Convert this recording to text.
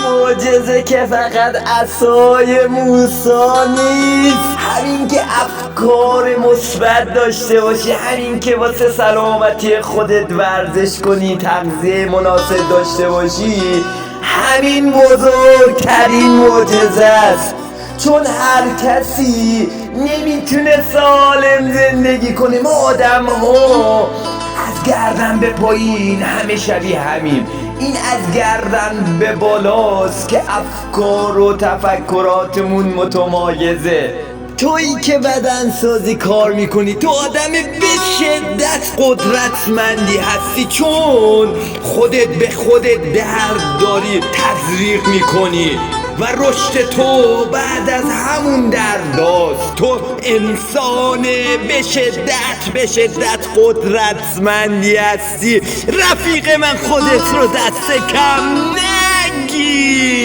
معجزه که فقط عصای موسی نیست، همین که افکار مثبت داشته باشی، همین که واسه سلامتی خودت ورزش کنی، تغذیه مناسب داشته باشی، همین بزرگترین معجزه است. چون هر کسی نمیتونه سالم زندگی کنه. ما آدم ها از گردن به پایین همه شبیه همین. این از گردن به بالاست که افکار و تفکراتمون متمایزه. تویی که بدن سازی کار میکنی، تو آدم به شدت قدرتمندی هستی، چون خودت به خودت درد داری تزریق میکنی و رشد تو بعد از همون درداست. تو انسان به شدت قدرتمندی هستی. رفیق من، خودت رو دست کم نگیر.